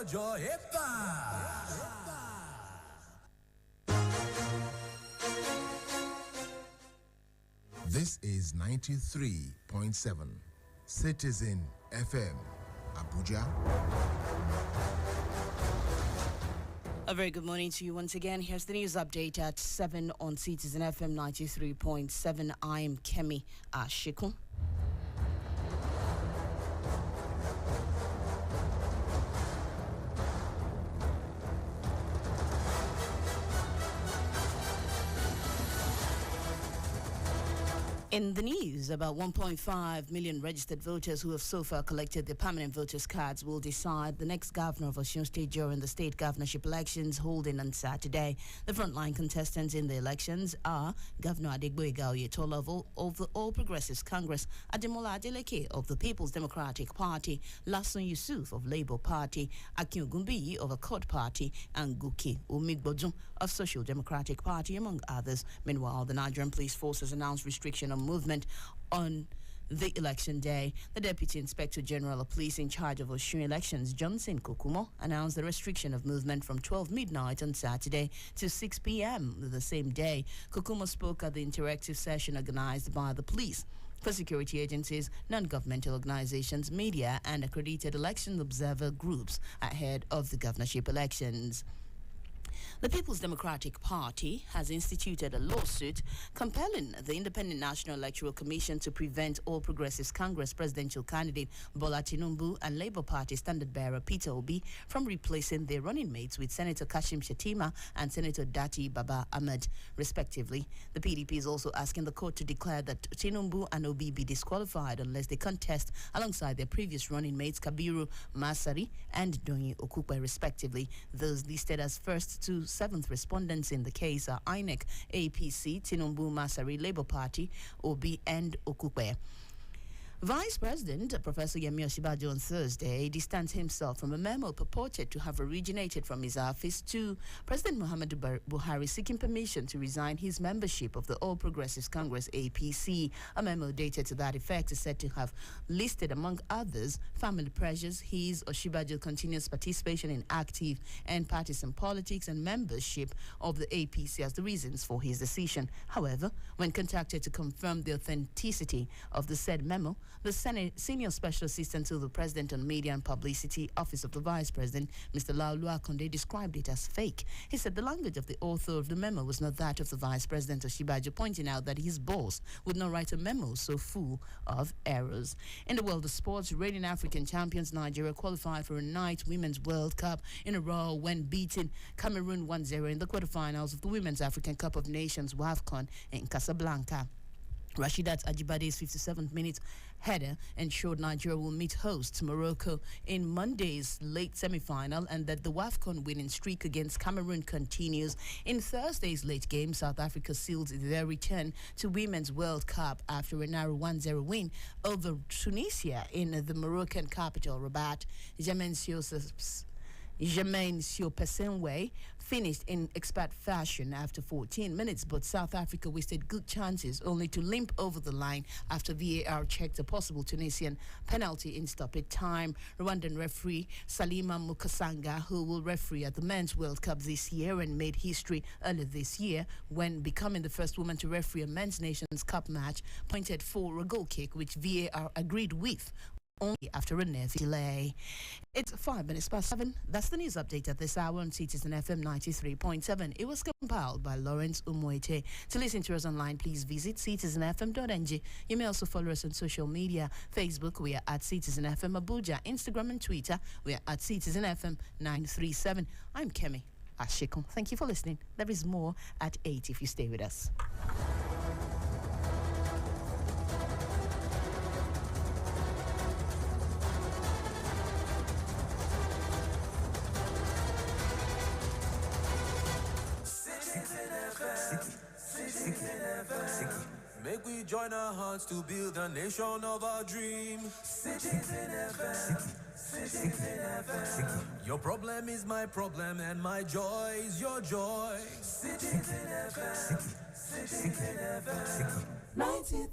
Jojo, epa! This is 93.7 Citizen FM, Abuja. A very good morning to you once again. Here's the news update at 7 on Citizen FM 93.7. I am Kemi Ashikun. In the news, about 1.5 million registered voters who have so far collected their permanent voters' cards will decide the next governor of Osun State during the state governorship elections holding on Saturday. The frontline contestants in the elections are Governor Adegboyega Oyetola of the All Progressives Congress, Ademola Adeleke of the People's Democratic Party, Lasun Yusuf of Labour Party, Akin Ogunbiyi of Accord Party, and Guki Umigbodun of Social Democratic Party, among others. Meanwhile, the Nigerian Police Force has announced restriction on movement on the election day. The Deputy Inspector General of Police in charge of Osun elections, Johnson Kokumo, announced the restriction of movement from 12 midnight on Saturday to 6 p.m. the same day. Kokumo spoke at the interactive session organized by the police for security agencies, non-governmental organizations, media, and accredited election observer groups ahead of the governorship elections. The People's Democratic Party has instituted a lawsuit compelling the Independent National Electoral Commission to prevent All Progressives Congress presidential candidate Bola Tinubu and Labour Party standard-bearer Peter Obi from replacing their running mates with Senator Kashim Shettima and Senator Dati Baba Ahmed, respectively. The PDP is also asking the court to declare that Tinubu and Obi be disqualified unless they contest alongside their previous running mates Kabiru Masari and Doyin Okupe, respectively. Those listed as first to seventh respondents in the case are INEC, APC, Tinubu, Masari, Labour Party, Obi, and Okupe. Vice President Professor Yemi Osinbajo on Thursday distanced himself from a memo purported to have originated from his office to President Muhammadu Buhari seeking permission to resign his membership of the All Progressives Congress APC. A memo dated to that effect is said to have listed, among others, family pressures, his Osinbajo's continuous participation in active and partisan politics, and membership of the APC as the reasons for his decision. However, when contacted to confirm the authenticity of the said memo, the Senior Special Assistant to the President on Media and Publicity, Office of the Vice President, Mr. Laolu Akonde, described it as fake. He said the language of the author of the memo was not that of the Vice President Osinbajo, pointing out that his boss would not write a memo so full of errors. In the world of sports, reigning African champions Nigeria qualified for a night Women's World Cup in a row when beating Cameroon 1-0 in the quarterfinals of the Women's African Cup of Nations WAFCON in Casablanca. Rashidat Ajibade's 57th minute header ensured Nigeria will meet hosts Morocco in Monday's late semi-final, and that the WAFCON winning streak against Cameroon continues. In Thursday's late game, South Africa sealed their return to Women's World Cup after a narrow 1-0 win over Tunisia in the Moroccan capital, Rabat. Jermaine Siopesenwe finished in expert fashion after 14 minutes, but South Africa wasted good chances only to limp over the line after VAR checked a possible Tunisian penalty in stoppage time. Rwandan referee Salima Mukasanga, who will referee at the Men's World Cup this year and made history earlier this year when becoming the first woman to referee a Men's Nations Cup match, pointed for a goal kick which VAR agreed with only after a nervy delay. It's 5 minutes past 7. That's the news update at this hour on Citizen FM 93.7. It was compiled by Lawrence Umuete. To listen to us online, please visit citizenfm.ng. You may also follow us on social media. Facebook, we are at Citizen FM Abuja. Instagram and Twitter, we are at Citizen FM 937. I'm Kemi Ashikon. Thank you for listening. There is more at 8 if you stay with us. Make we join our hearts to build a nation of our dreams. CitizenFM. Your problem is my problem and my joy is your joy. CitizenFM. 93.